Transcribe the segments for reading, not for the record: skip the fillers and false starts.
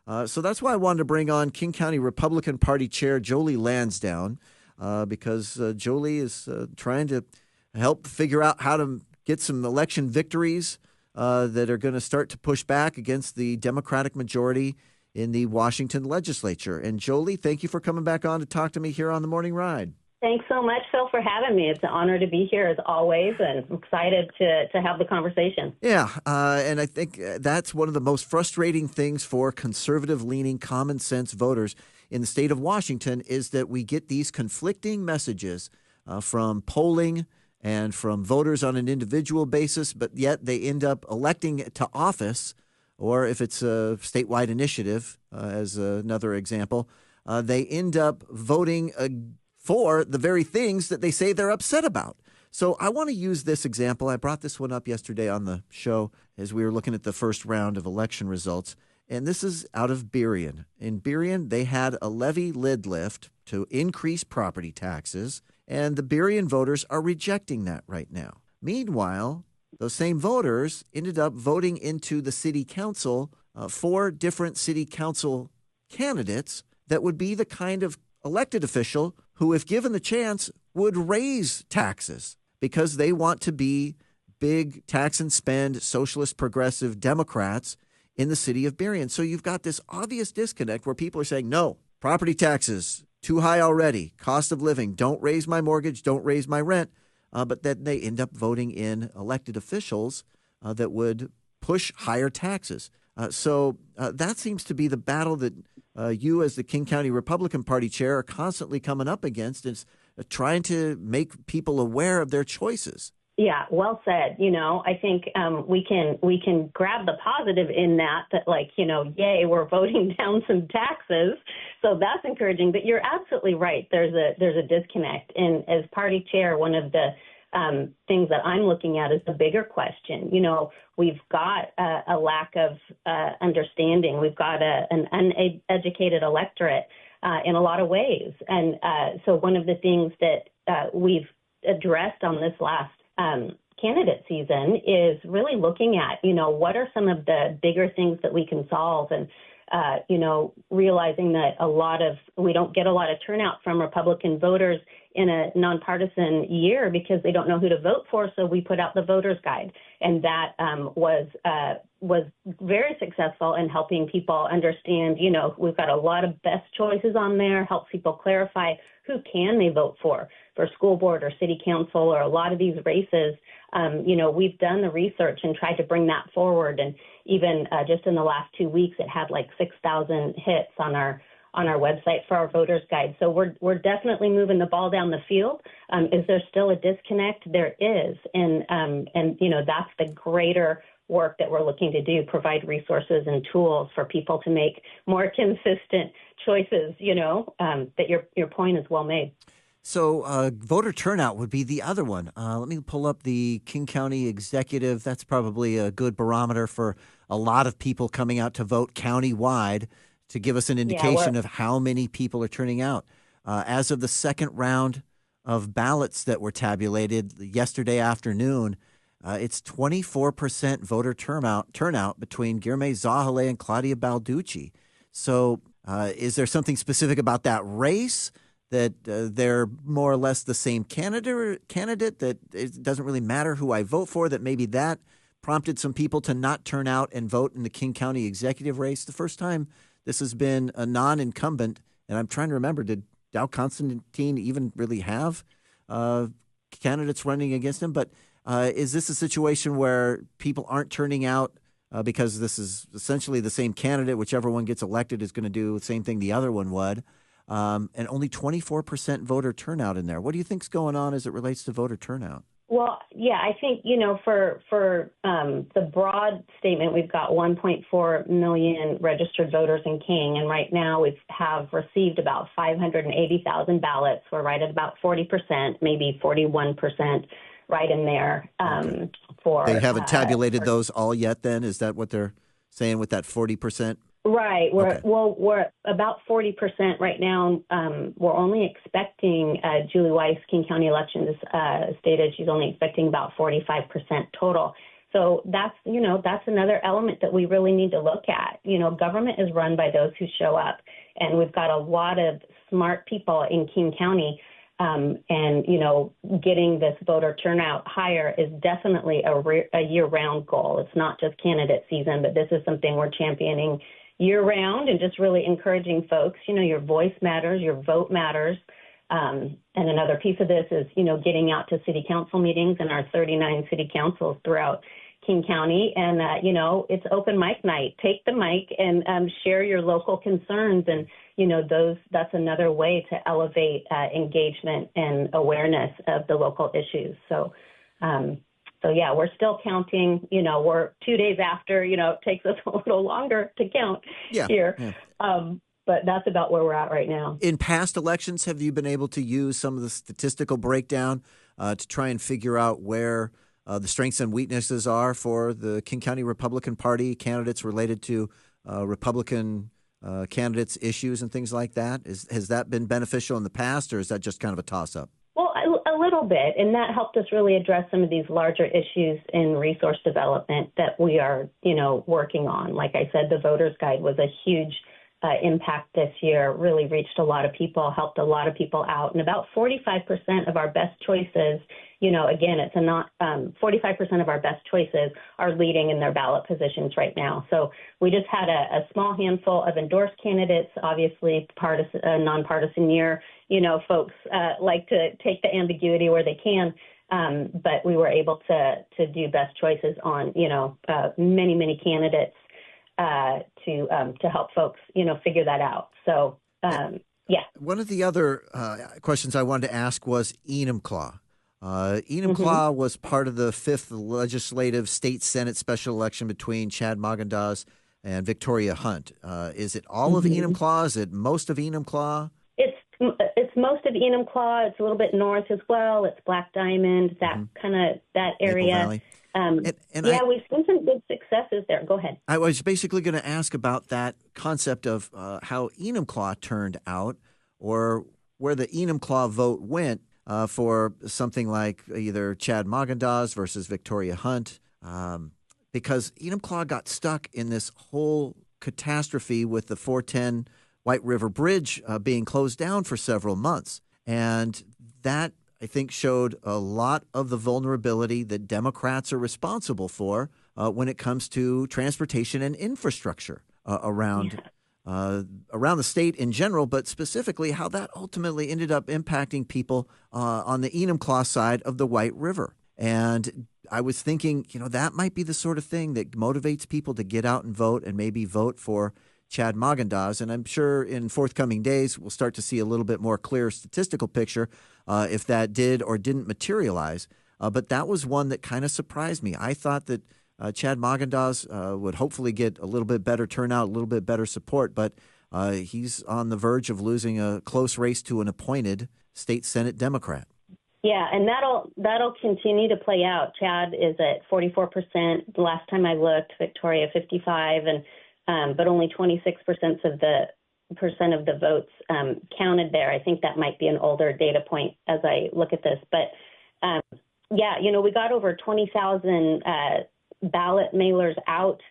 So that's why I wanted to bring on King County Republican Party Chair Jolie Lansdowne, because Jolie is trying to help figure out how to get some election victories that are going to start to push back against the Democratic majority in the Washington legislature. And Jolie, thank you for coming back on to talk to me here on The Morning Ride. Thanks so much, Phil, for having me. It's an honor to be here as always, and I'm excited to have the conversation. Yeah, and I think that's one of the most frustrating things for conservative-leaning, common-sense voters in the state of Washington is that we get these conflicting messages from polling and from voters on an individual basis, but yet they end up electing to office, or if it's a statewide initiative, as another example, they end up voting for the very things that they say they're upset about. So I want to use this example. I brought this one up yesterday on the show as we were looking at the first round of election results. And this is out of Berrien. In Berrien, they had a levy lid lift to increase property taxes, and the Berrien voters are rejecting that right now. Meanwhile, those same voters ended up voting into the city council 4 different city council candidates that would be the kind of elected official who, if given the chance, would raise taxes because they want to be big tax and spend socialist progressive Democrats in the city of Berrien. So you've got this obvious disconnect where people are saying, no, property taxes, too high already, cost of living, don't raise my mortgage, don't raise my rent. But then they end up voting in elected officials that would push higher taxes. So that seems to be the battle that you as the King County Republican Party chair are constantly coming up against, is trying to make people aware of their choices. Yeah, well said. I think we can grab the positive in that like, yay, we're voting down some taxes. So that's encouraging. But you're absolutely right. There's a disconnect. And as party chair, one of the things that I'm looking at is the bigger question. We've got a lack of understanding. We've got an uneducated electorate in a lot of ways. And so one of the things that we've addressed on this last candidate season is really looking at, what are some of the bigger things that we can solve, and, realizing that we don't get a lot of turnout from Republican voters in a nonpartisan year because they don't know who to vote for. So we put out the voters guide, and that was very successful in helping people understand, we've got a lot of best choices on there, helps people clarify who can they vote for school board or city council or a lot of these races. We've done the research and tried to bring that forward. And even just in the last 2 weeks, it had like 6,000 hits on our website for our voters guide. So we're definitely moving the ball down the field. Is there still a disconnect? There is. And that's the greater work that we're looking to do, provide resources and tools for people to make more consistent choices, that your point is well made. So voter turnout would be the other one. Let me pull up the King County Executive. That's probably a good barometer for a lot of people coming out to vote countywide to give us an indication of how many people are turning out. As of the second round of ballots that were tabulated yesterday afternoon, it's 24% voter turnout between Guilherme Zahale and Claudia Balducci. So is there something specific about that race, that they're more or less the same candidate, that it doesn't really matter who I vote for, that maybe that prompted some people to not turn out and vote in the King County executive race? The first time this has been a non-incumbent, and I'm trying to remember, did Dow Constantine even really have candidates running against him? But is this a situation where people aren't turning out because this is essentially the same candidate? Whichever one gets elected is going to do the same thing the other one would. And only 24% voter turnout in there. What do you think's going on as it relates to voter turnout? Well, yeah, I think, for the broad statement, we've got 1.4 million registered voters in King, and right now we have received about 580,000 ballots. We're right at about 40%, maybe 41%, right in there. Okay. For they haven't tabulated those all yet. Then is that what they're saying with that 40%? Right. We're about 40% right now. We're only expecting, Julie Weiss, King County Elections stated she's only expecting about 45% total. So that's another element that we really need to look at. Government is run by those who show up, and we've got a lot of smart people in King County. Getting this voter turnout higher is definitely a year-round goal. It's not just candidate season, but this is something we're championing year-round and just really encouraging folks. Your voice matters, your vote matters. And another piece of this is, getting out to city council meetings in our 39 city councils throughout King County. And, it's open mic night. Take the mic and share your local concerns. And, that's another way to elevate engagement and awareness of the local issues. So yeah, we're still counting. We're 2 days after. It takes us a little longer to count here. Yeah. But that's about where we're at right now. In past elections, have you been able to use some of the statistical breakdown to try and figure out where the strengths and weaknesses are for the King County Republican Party candidates related to Republican candidates' issues and things like that? Has that been beneficial in the past, or is that just kind of a toss-up? Well, a little bit, and that helped us really address some of these larger issues in resource development that we are, working on. Like I said, the Voters Guide was a huge impact this year, really reached a lot of people, helped a lot of people out. And about 45% of our best choices, again, 45% of our best choices are leading in their ballot positions right now. So we just had a small handful of endorsed candidates, obviously nonpartisan year. Folks like to take the ambiguity where they can. But we were able to do best choices on, many, many candidates to help folks, figure that out. So, yeah. One of the other questions I wanted to ask was Enumclaw. Enumclaw was part of the 5th legislative state Senate special election between Chad Magendas and Victoria Hunt. Is it all of Enumclaw? Is it most of Enumclaw? It's most of Enumclaw. It's a little bit north as well. It's Black Diamond, that area. We've seen some good successes there. Go ahead. I was basically going to ask about that concept of how Enumclaw turned out, or where the Enumclaw vote went for something like either Chad Magendas versus Victoria Hunt, because Enumclaw got stuck in this whole catastrophe with the 410 White River Bridge being closed down for several months. And that, I think, showed a lot of the vulnerability that Democrats are responsible for when it comes to transportation and infrastructure around the state in general, but specifically how that ultimately ended up impacting people on the Enumclaw side of the White River. And I was thinking, that might be the sort of thing that motivates people to get out and vote and maybe vote for Chad Magendas. And I'm sure in forthcoming days we'll start to see a little bit more clear statistical picture if that did or didn't materialize. But that was one that kind of surprised me. I thought that Chad Magendas would hopefully get a little bit better turnout, a little bit better support, but he's on the verge of losing a close race to an appointed state Senate Democrat. Yeah, and that'll continue to play out. Chad is at 44%. The last time I looked, Victoria 55%, and but only 26% of the votes counted there. I think that might be an older data point as I look at this. But we got over 20,000 ballot mailers out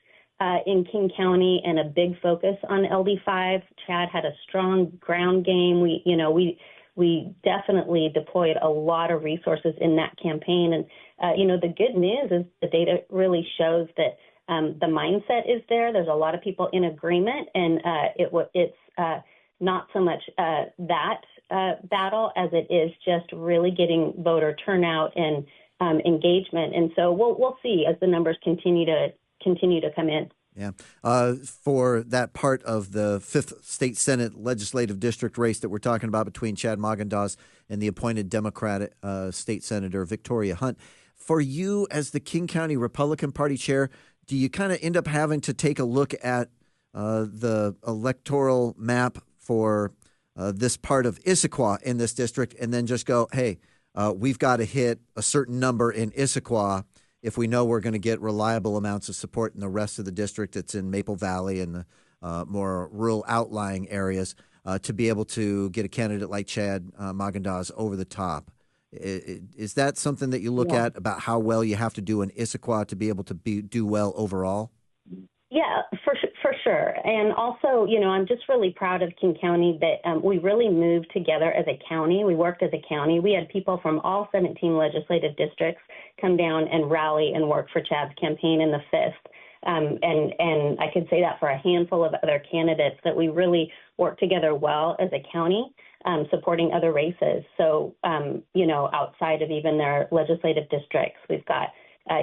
in King County, and a big focus on LD5. Chad had a strong ground game. We definitely deployed a lot of resources in that campaign. And, the good news is the data really shows that the mindset is there. There's a lot of people in agreement, and it's not so much that battle as it is just really getting voter turnout and engagement. And so we'll see as the numbers continue to come in. Yeah. For that part of the 5th State Senate legislative district race that we're talking about between Chad Magendas and the appointed Democratic state senator Victoria Hunt, for you as the King County Republican Party chair, do you kind of end up having to take a look at the electoral map for this part of Issaquah in this district and then just go, hey, we've got to hit a certain number in Issaquah if we know we're going to get reliable amounts of support in the rest of the district that's in Maple Valley and the more rural outlying areas to be able to get a candidate like Chad Magendas over the top? Is that something that you look Yeah. at about how well you have to do in Issaquah to be able to do well overall? Yeah, for sure. And also, I'm just really proud of King County that we really moved together as a county. We worked as a county. We had people from all 17 legislative districts come down and rally and work for Chad's campaign in the 5th. And I could say that for a handful of other candidates, that we really worked together well as a county, supporting other races. So, outside of even their legislative districts, we've got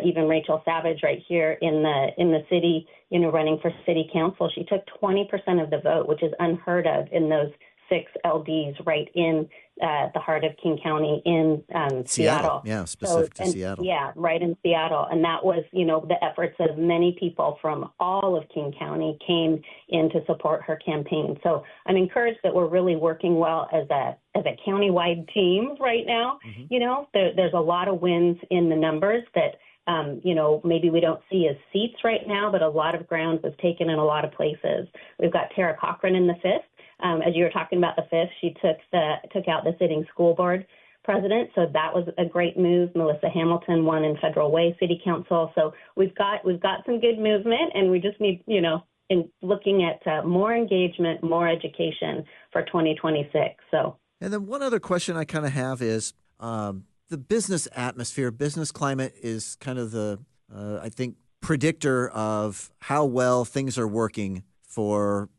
even Rachel Savage right here in the city, running for city council. She took 20% of the vote, which is unheard of in those 6 LDs right in the heart of King County in Seattle. Yeah, specific to Seattle. Yeah, right in Seattle. And that was, the efforts of many people from all of King County came in to support her campaign. So I'm encouraged that we're really working well as a countywide team right now. There's a lot of wins in the numbers that maybe we don't see as seats right now, but a lot of ground was taken in a lot of places. We've got Tara Cochran in the 5th. As you were talking about the 5th, she took out the sitting school board president, so that was a great move. Melissa Hamilton won in Federal Way City Council, so we've got some good movement, and we just need, in looking at more engagement, more education for 2026. So, and then one other question I kind of have is the business atmosphere, business climate is kind of the I think predictor of how well things are working for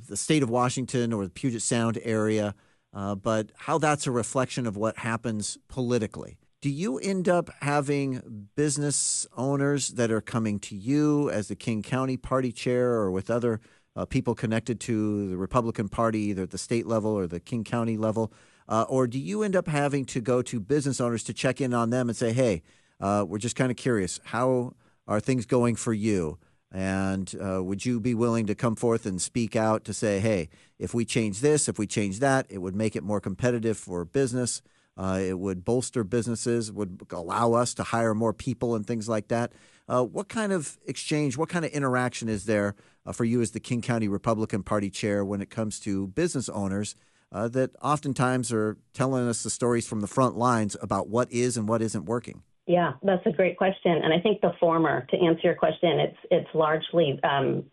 the state of Washington or the Puget Sound area, but how that's a reflection of what happens politically. Do you end up having business owners that are coming to you as the King County Party Chair or with other people connected to the Republican Party, either at the state level or the King County level? Or do you end up having to go to business owners to check in on them and say, hey, we're just kind of curious, how are things going for you? And would you be willing to come forth and speak out to say, hey, if we change this, if we change that, it would make it more competitive for business. It would bolster businesses, would allow us to hire more people and things like that. What kind of exchange, what kind of interaction is there for you as the King County Republican Party Chair when it comes to business owners that oftentimes are telling us the stories from the front lines about what is and what isn't working? Yeah, that's a great question. And I think the former, to answer your question, it's largely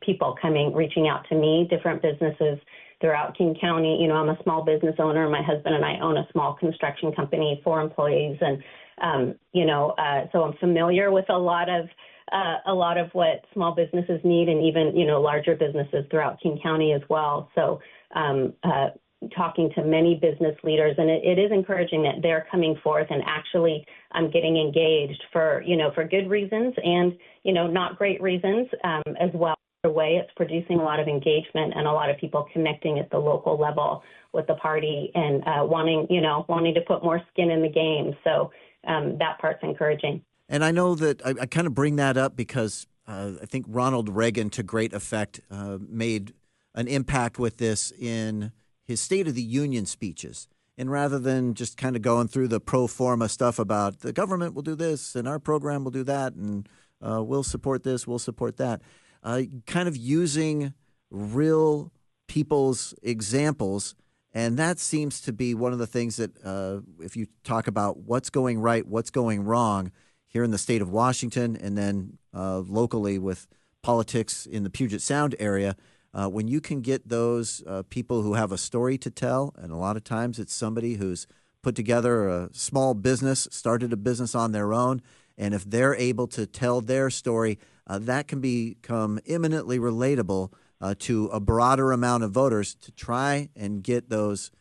people reaching out to me, different businesses throughout King County. I'm a small business owner. My husband and I own a small construction company, 4 employees. And, so I'm familiar with a lot of what small businesses need, and even, larger businesses throughout King County as well. So talking to many business leaders, and it is encouraging that they're coming forth and actually getting engaged for good reasons and, not great reasons as well. The way it's producing a lot of engagement and a lot of people connecting at the local level with the party and wanting to put more skin in the game. So that part's encouraging. And I know that I kind of bring that up because I think Ronald Reagan, to great effect, made an impact with this in his State of the Union speeches. And rather than just kind of going through the pro forma stuff about the government will do this and our program will do that and we'll support this, we'll support that, kind of using real people's examples. And that seems to be one of the things that if you talk about what's going right, what's going wrong here in the state of Washington and then locally with politics in the Puget Sound area, when you can get those people who have a story to tell, and a lot of times it's somebody who's put together a small business, started a business on their own, and if they're able to tell their story, that can become eminently relatable to a broader amount of voters to try and get those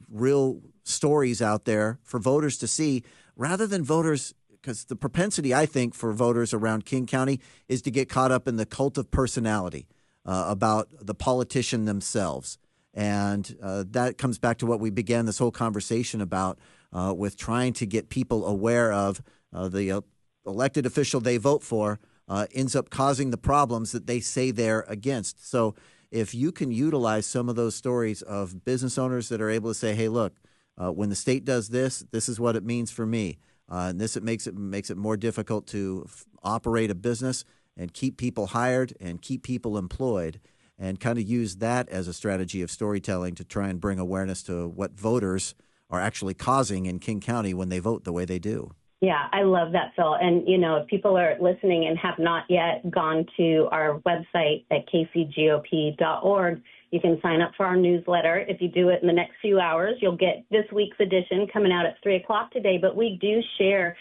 real stories out there for voters to see, rather than voters, because the propensity, I think, for voters around King County is to get caught up in the cult of personality about the politician themselves. And that comes back to what we began this whole conversation about with trying to get people aware of the elected official they vote for ends up causing the problems that they say they're against. So if you can utilize some of those stories of business owners that are able to say, hey, look, when the state does this, this is what it means for me. And it makes it more difficult to operate a business and keep people hired and keep people employed, and kind of use that as a strategy of storytelling to try and bring awareness to what voters are actually causing in King County when they vote the way they do. Yeah, I love that, Phil. And, if people are listening and have not yet gone to our website at kcgop.org, you can sign up for our newsletter. If you do it in the next few hours, you'll get this week's edition coming out at 3 o'clock today. But we do share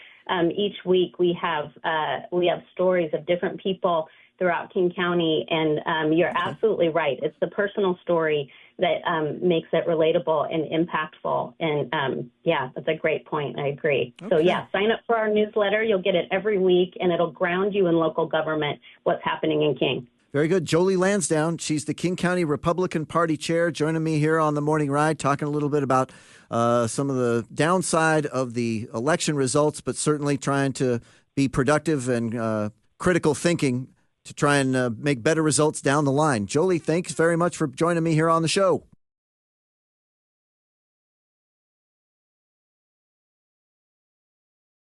each week. We have stories of different people throughout King County, and you're absolutely right. It's the personal story that makes it relatable and impactful. And that's a great point. I agree. Okay. So sign up for our newsletter. You'll get it every week, and it'll ground you in local government, what's happening in King. Very good. Jolie Lansdowne, she's the King County Republican Party chair, joining me here on the Morning Ride, talking a little bit about some of the downside of the election results, but certainly trying to be productive and critical thinking to try and make better results down the line. Jolie, thanks very much for joining me here on the show.